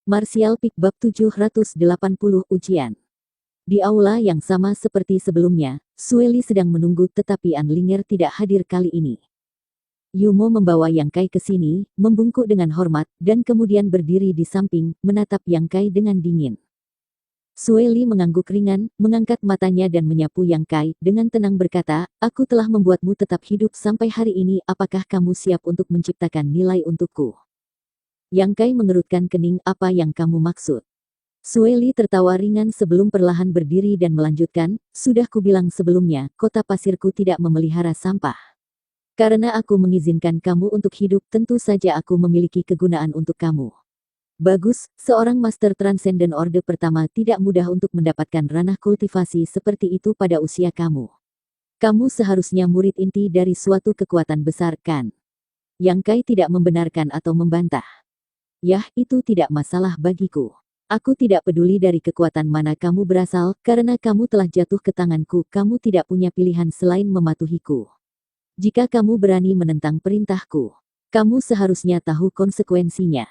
Martial Peak Bab 780 Ujian. Di aula yang sama seperti sebelumnya, Sueli sedang menunggu tetapi Anlinger tidak hadir kali ini. Yumo membawa Yang Kai ke sini, membungkuk dengan hormat, dan kemudian berdiri di samping, menatap Yang Kai dengan dingin. Sueli mengangguk ringan, mengangkat matanya dan menyapu Yang Kai, dengan tenang berkata, "Aku telah membuatmu tetap hidup sampai hari ini, apakah kamu siap untuk menciptakan nilai untukku?" Yang Kai mengerutkan kening, "Apa yang kamu maksud?" Sueli tertawa ringan sebelum perlahan berdiri dan melanjutkan, "Sudah kubilang sebelumnya, kota pasirku tidak memelihara sampah. Karena aku mengizinkan kamu untuk hidup, tentu saja aku memiliki kegunaan untuk kamu. Bagus, seorang Master Transcendent Orde pertama tidak mudah untuk mendapatkan ranah kultivasi seperti itu pada usia kamu. Kamu seharusnya murid inti dari suatu kekuatan besar, kan?" Yang Kai tidak membenarkan atau membantah. "Yah, itu tidak masalah bagiku. Aku tidak peduli dari kekuatan mana kamu berasal, karena kamu telah jatuh ke tanganku, kamu tidak punya pilihan selain mematuhiku. Jika kamu berani menentang perintahku, kamu seharusnya tahu konsekuensinya."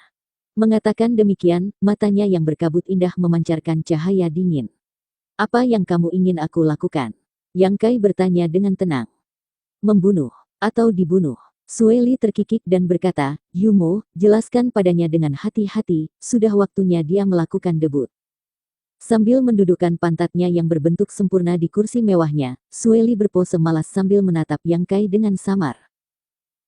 Mengatakan demikian, matanya yang berkabut indah memancarkan cahaya dingin. "Apa yang kamu ingin aku lakukan?" Yang Kai bertanya dengan tenang. "Membunuh, atau dibunuh?" Sueli terkikik dan berkata, "Yumo, jelaskan padanya dengan hati-hati, sudah waktunya dia melakukan debut." Sambil mendudukkan pantatnya yang berbentuk sempurna di kursi mewahnya, Sueli berpose malas sambil menatap Yang Kai dengan samar.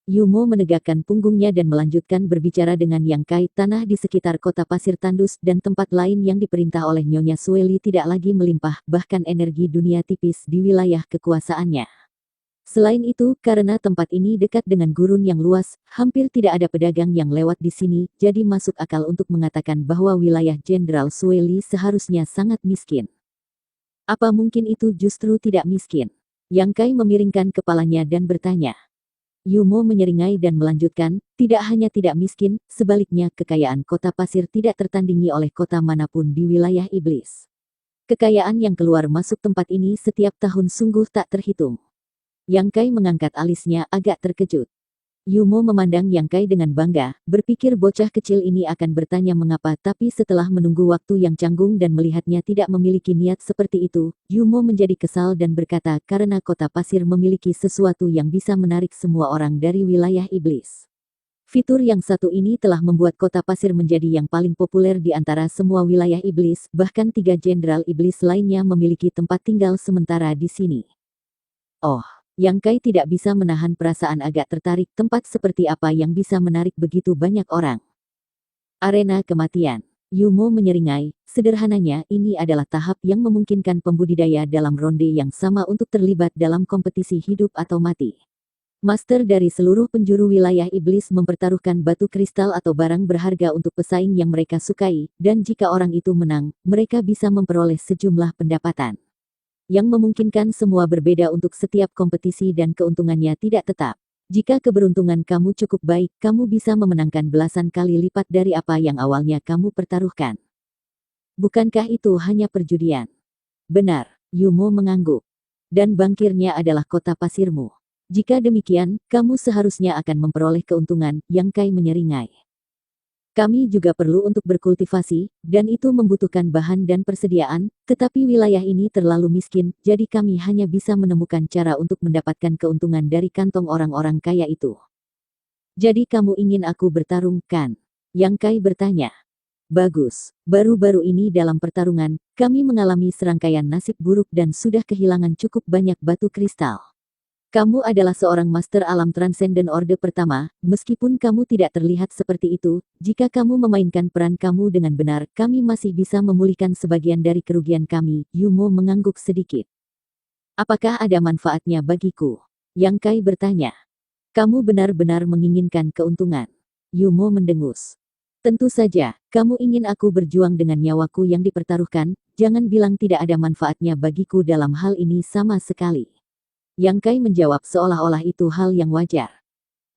Yumo menegakkan punggungnya dan melanjutkan berbicara dengan Yang Kai. Tanah di sekitar kota pasir tandus dan tempat lain yang diperintah oleh Nyonya Sueli tidak lagi melimpah, bahkan energi dunia tipis di wilayah kekuasaannya. Selain itu, karena tempat ini dekat dengan gurun yang luas, hampir tidak ada pedagang yang lewat di sini, jadi masuk akal untuk mengatakan bahwa wilayah Jenderal Sueli seharusnya sangat miskin. Apa mungkin itu justru tidak miskin? Yang Kai memiringkan kepalanya dan bertanya. Yumo menyeringai dan melanjutkan, "Tidak hanya tidak miskin, sebaliknya kekayaan kota pasir tidak tertandingi oleh kota manapun di wilayah iblis. Kekayaan yang keluar masuk tempat ini setiap tahun sungguh tak terhitung." Yang Kai mengangkat alisnya agak terkejut. Yumo memandang Yang Kai dengan bangga, berpikir bocah kecil ini akan bertanya mengapa, tapi setelah menunggu waktu yang canggung dan melihatnya tidak memiliki niat seperti itu, Yumo menjadi kesal dan berkata, "Karena kota pasir memiliki sesuatu yang bisa menarik semua orang dari wilayah iblis. Fitur yang satu ini telah membuat kota pasir menjadi yang paling populer di antara semua wilayah iblis, bahkan 3 jenderal iblis lainnya memiliki tempat tinggal sementara di sini." Oh. Yang Kai tidak bisa menahan perasaan agak tertarik, tempat seperti apa yang bisa menarik begitu banyak orang. Arena kematian. Yumo menyeringai, sederhananya ini adalah tahap yang memungkinkan pembudidaya dalam ronde yang sama untuk terlibat dalam kompetisi hidup atau mati. Master dari seluruh penjuru wilayah iblis mempertaruhkan batu kristal atau barang berharga untuk pesaing yang mereka sukai, dan jika orang itu menang, mereka bisa memperoleh sejumlah pendapatan yang memungkinkan semua berbeda untuk setiap kompetisi dan keuntungannya tidak tetap. Jika keberuntungan kamu cukup baik, kamu bisa memenangkan belasan kali lipat dari apa yang awalnya kamu pertaruhkan. Bukankah itu hanya perjudian? Benar, Yumo mengangguk. Dan bangkirnya adalah kota pasirmu. Jika demikian, kamu seharusnya akan memperoleh keuntungan, Yang Kai menyeringai. Kami juga perlu untuk berkultivasi, dan itu membutuhkan bahan dan persediaan, tetapi wilayah ini terlalu miskin, jadi kami hanya bisa menemukan cara untuk mendapatkan keuntungan dari kantong orang-orang kaya itu. Jadi kamu ingin aku bertarung, kan? Yang Kai bertanya. Bagus, baru-baru ini dalam pertarungan, kami mengalami serangkaian nasib buruk dan sudah kehilangan cukup banyak batu kristal. Kamu adalah seorang Master Alam Transcendent Orde pertama, meskipun kamu tidak terlihat seperti itu, jika kamu memainkan peran kamu dengan benar, kami masih bisa memulihkan sebagian dari kerugian kami. Yumo mengangguk sedikit. Apakah ada manfaatnya bagiku? Yang Kai bertanya. Kamu benar-benar menginginkan keuntungan. Yumo mendengus. Tentu saja, kamu ingin aku berjuang dengan nyawaku yang dipertaruhkan, jangan bilang tidak ada manfaatnya bagiku dalam hal ini sama sekali. Yang Kai menjawab seolah-olah itu hal yang wajar.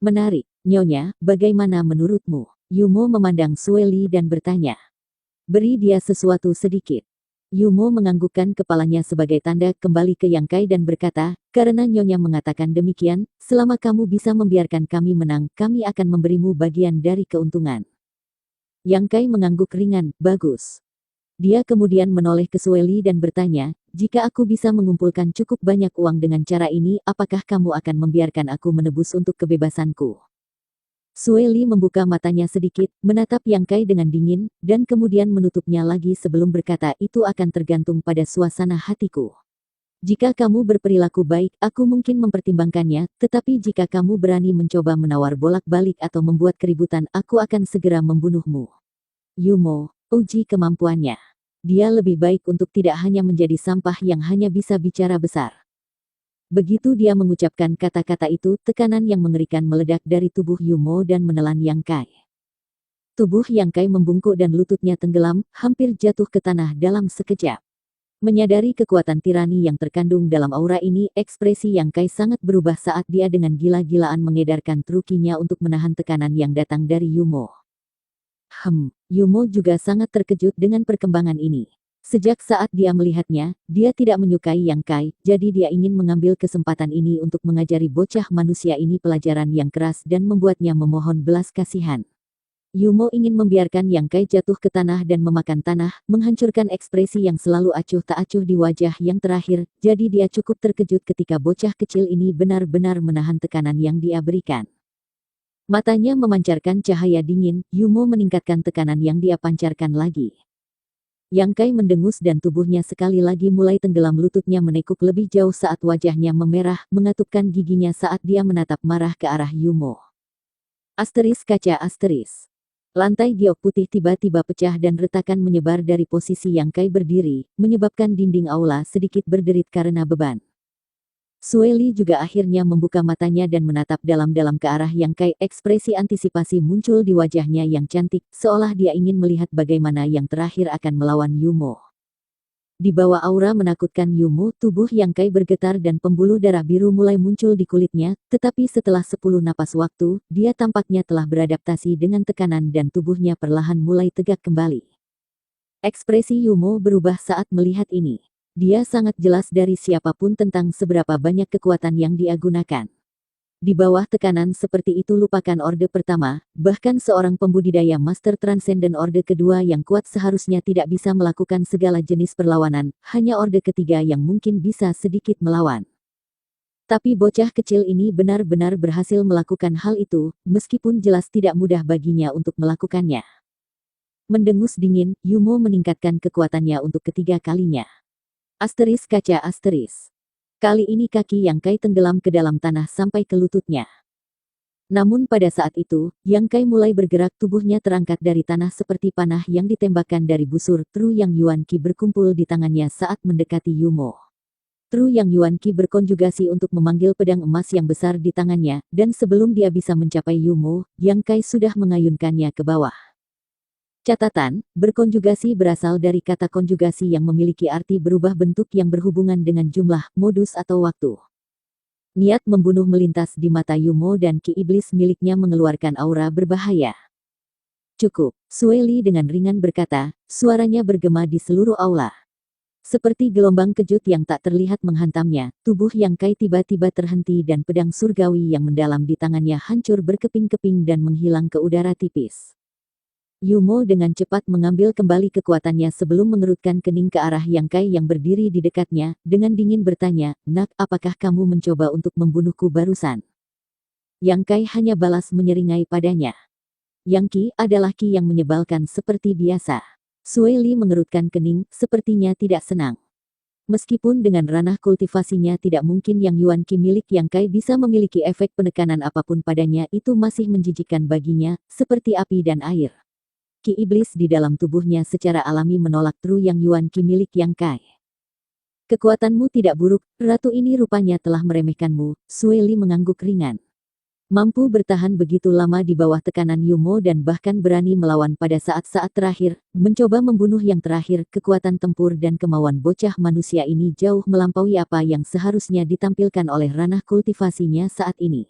Menarik, Nyonya, bagaimana menurutmu? Yumo memandang Sueli dan bertanya. Beri dia sesuatu sedikit. Yumo menganggukkan kepalanya sebagai tanda kembali ke Yang Kai dan berkata, karena Nyonya mengatakan demikian, selama kamu bisa membiarkan kami menang, kami akan memberimu bagian dari keuntungan. Yang Kai mengangguk ringan, bagus. Dia kemudian menoleh ke Sueli dan bertanya, jika aku bisa mengumpulkan cukup banyak uang dengan cara ini, apakah kamu akan membiarkan aku menebus untuk kebebasanku? Sueli membuka matanya sedikit, menatap Yang Kai dengan dingin, dan kemudian menutupnya lagi sebelum berkata, itu akan tergantung pada suasana hatiku. Jika kamu berperilaku baik, aku mungkin mempertimbangkannya, tetapi jika kamu berani mencoba menawar bolak-balik atau membuat keributan, aku akan segera membunuhmu. Yumo, uji kemampuannya. Dia lebih baik untuk tidak hanya menjadi sampah yang hanya bisa bicara besar. Begitu dia mengucapkan kata-kata itu, tekanan yang mengerikan meledak dari tubuh Yumo dan menelan Yang Kai. Tubuh Yang Kai membungkuk dan lututnya tenggelam, hampir jatuh ke tanah dalam sekejap. Menyadari kekuatan tirani yang terkandung dalam aura ini, ekspresi Yang Kai sangat berubah saat dia dengan gila-gilaan mengedarkan trukinya untuk menahan tekanan yang datang dari Yumo. Yumo juga sangat terkejut dengan perkembangan ini. Sejak saat dia melihatnya, dia tidak menyukai Yang Kai, jadi dia ingin mengambil kesempatan ini untuk mengajari bocah manusia ini pelajaran yang keras dan membuatnya memohon belas kasihan. Yumo ingin membiarkan Yang Kai jatuh ke tanah dan memakan tanah, menghancurkan ekspresi yang selalu acuh tak acuh di wajah yang terakhir, jadi dia cukup terkejut ketika bocah kecil ini benar-benar menahan tekanan yang dia berikan. Matanya memancarkan cahaya dingin, Yumo meningkatkan tekanan yang dia pancarkan lagi. Yang Kai mendengus dan tubuhnya sekali lagi mulai tenggelam, lututnya menekuk lebih jauh saat wajahnya memerah, mengatupkan giginya saat dia menatap marah ke arah Yumo. Asteris kaca asteris. Lantai giok putih tiba-tiba pecah dan retakan menyebar dari posisi Yang Kai berdiri, menyebabkan dinding aula sedikit berderit karena beban. Sueli juga akhirnya membuka matanya dan menatap dalam-dalam ke arah Yang Kai. Ekspresi antisipasi muncul di wajahnya yang cantik, seolah dia ingin melihat bagaimana yang terakhir akan melawan Yumo. Di bawah aura menakutkan Yumo, tubuh Yang Kai bergetar dan pembuluh darah biru mulai muncul di kulitnya, tetapi setelah 10 napas waktu, dia tampaknya telah beradaptasi dengan tekanan dan tubuhnya perlahan mulai tegak kembali. Ekspresi Yumo berubah saat melihat ini. Dia sangat jelas dari siapapun tentang seberapa banyak kekuatan yang dia gunakan. Di bawah tekanan seperti itu, lupakan Orde Pertama, bahkan seorang pembudidaya Master Transcendent Orde Kedua yang kuat seharusnya tidak bisa melakukan segala jenis perlawanan, hanya Orde Ketiga yang mungkin bisa sedikit melawan. Tapi bocah kecil ini benar-benar berhasil melakukan hal itu, meskipun jelas tidak mudah baginya untuk melakukannya. Mendengus dingin, Yumo meningkatkan kekuatannya untuk ketiga kalinya. Asteris kaca asteris. Kali ini kaki Yang Kai tenggelam ke dalam tanah sampai ke lututnya. Namun pada saat itu, Yang Kai mulai bergerak, tubuhnya terangkat dari tanah seperti panah yang ditembakkan dari busur. Tru Yang Yuan Qi berkumpul di tangannya saat mendekati Yumo. Tru Yang Yuan Qi berkonjugasi untuk memanggil pedang emas yang besar di tangannya, dan sebelum dia bisa mencapai Yumo, Yang Kai sudah mengayunkannya ke bawah. Catatan, berkonjugasi berasal dari kata konjugasi yang memiliki arti berubah bentuk yang berhubungan dengan jumlah, modus atau waktu. Niat membunuh melintas di mata Yumo dan ki iblis miliknya mengeluarkan aura berbahaya. Cukup, Sueli dengan ringan berkata, suaranya bergema di seluruh aula. Seperti gelombang kejut yang tak terlihat menghantamnya, tubuh Yang Kai tiba-tiba terhenti dan pedang surgawi yang mendalam di tangannya hancur berkeping-keping dan menghilang ke udara tipis. Yumo dengan cepat mengambil kembali kekuatannya sebelum mengerutkan kening ke arah Yang Kai yang berdiri di dekatnya, dengan dingin bertanya, "Nak, apakah kamu mencoba untuk membunuhku barusan?" Yang Kai hanya balas menyeringai padanya. Yang Qi adalah Qi yang menyebalkan seperti biasa. Sueli mengerutkan kening, sepertinya tidak senang. Meskipun dengan ranah kultivasinya tidak mungkin Yang Yuan Qi milik Yang Kai bisa memiliki efek penekanan apapun padanya, itu masih menjijikkan baginya, seperti api dan air. Ki iblis di dalam tubuhnya secara alami menolak Tru Yang Yuan Qi milik Yang Kai. Kekuatanmu tidak buruk, ratu ini rupanya telah meremehkanmu. Sueli mengangguk ringan. Mampu bertahan begitu lama di bawah tekanan Yumo dan bahkan berani melawan pada saat-saat terakhir, mencoba membunuh yang terakhir, kekuatan tempur dan kemauan bocah manusia ini jauh melampaui apa yang seharusnya ditampilkan oleh ranah kultivasinya saat ini.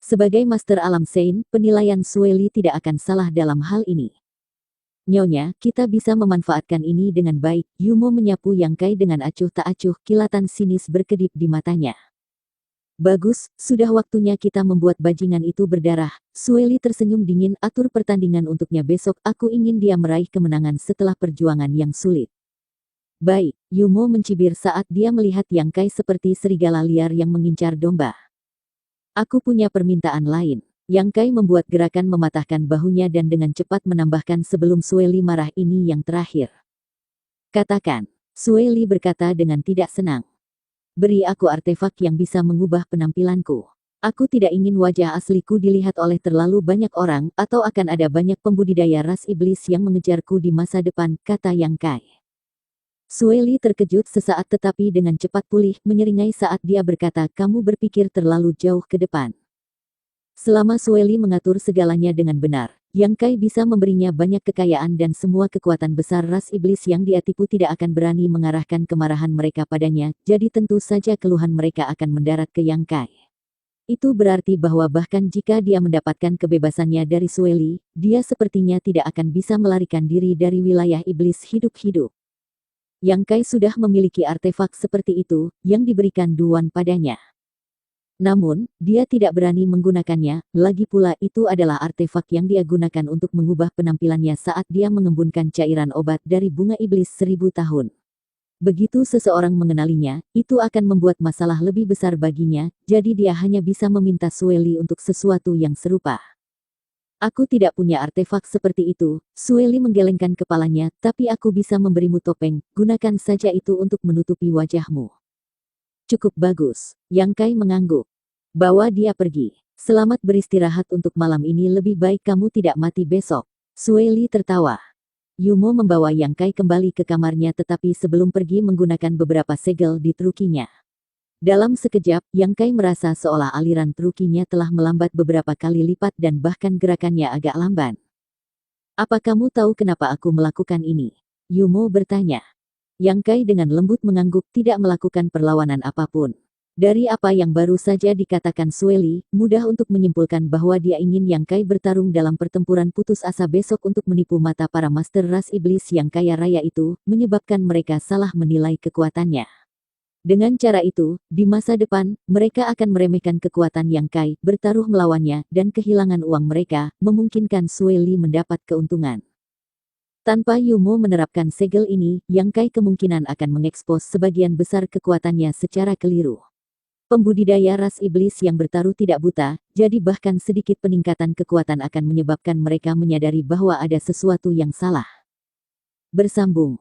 Sebagai Master Alam Sein, penilaian Sueli tidak akan salah dalam hal ini. Nyonya, kita bisa memanfaatkan ini dengan baik. Yumo menyapu Yang Kai dengan acuh tak acuh, kilatan sinis berkedip di matanya. Bagus, sudah waktunya kita membuat bajingan itu berdarah. Sueli tersenyum dingin. Atur pertandingan untuknya besok. Aku ingin dia meraih kemenangan setelah perjuangan yang sulit. Baik, Yumo mencibir saat dia melihat Yang Kai seperti serigala liar yang mengincar domba. Aku punya permintaan lain. Yang Kai membuat gerakan mematahkan bahunya dan dengan cepat menambahkan sebelum Sueli marah, ini yang terakhir. Katakan, Sueli berkata dengan tidak senang. Beri aku artefak yang bisa mengubah penampilanku. Aku tidak ingin wajah asliku dilihat oleh terlalu banyak orang, atau akan ada banyak pembudidaya ras iblis yang mengejarku di masa depan, kata Yang Kai. Sueli terkejut sesaat tetapi dengan cepat pulih, menyeringai saat dia berkata, kamu berpikir terlalu jauh ke depan. Selama Sueli mengatur segalanya dengan benar, Yang Kai bisa memberinya banyak kekayaan dan semua kekuatan besar ras iblis yang dia tipu tidak akan berani mengarahkan kemarahan mereka padanya, jadi tentu saja keluhan mereka akan mendarat ke Yang Kai. Itu berarti bahwa bahkan jika dia mendapatkan kebebasannya dari Sueli, dia sepertinya tidak akan bisa melarikan diri dari wilayah iblis hidup-hidup. Yang Kai sudah memiliki artefak seperti itu, yang diberikan Duan padanya. Namun, dia tidak berani menggunakannya, lagi pula itu adalah artefak yang dia gunakan untuk mengubah penampilannya saat dia mengembunkan cairan obat dari bunga iblis 1000 tahun. Begitu seseorang mengenalinya, itu akan membuat masalah lebih besar baginya, jadi dia hanya bisa meminta Sueli untuk sesuatu yang serupa. Aku tidak punya artefak seperti itu, Sueli menggelengkan kepalanya, tapi aku bisa memberimu topeng, gunakan saja itu untuk menutupi wajahmu. Cukup bagus, Yang Kai mengangguk. Bawa dia pergi. Selamat beristirahat untuk malam ini, lebih baik kamu tidak mati besok. Sueli tertawa. Yumo membawa Yang Kai kembali ke kamarnya tetapi sebelum pergi menggunakan beberapa segel di trukinya. Dalam sekejap, Yang Kai merasa seolah aliran trukinya telah melambat beberapa kali lipat dan bahkan gerakannya agak lamban. Apa kamu tahu kenapa aku melakukan ini? Yumo bertanya. Yang Kai dengan lembut mengangguk, tidak melakukan perlawanan apapun. Dari apa yang baru saja dikatakan Sueli, mudah untuk menyimpulkan bahwa dia ingin Yang Kai bertarung dalam pertempuran putus asa besok untuk menipu mata para master ras iblis yang kaya raya itu, menyebabkan mereka salah menilai kekuatannya. Dengan cara itu, di masa depan, mereka akan meremehkan kekuatan Yang Kai, bertaruh melawannya, dan kehilangan uang mereka, memungkinkan Sueli mendapat keuntungan. Tanpa Yumo menerapkan segel ini, Yang Kai kemungkinan akan mengekspos sebagian besar kekuatannya secara keliru. Pembudidaya ras iblis yang bertaruh tidak buta, jadi bahkan sedikit peningkatan kekuatan akan menyebabkan mereka menyadari bahwa ada sesuatu yang salah. Bersambung.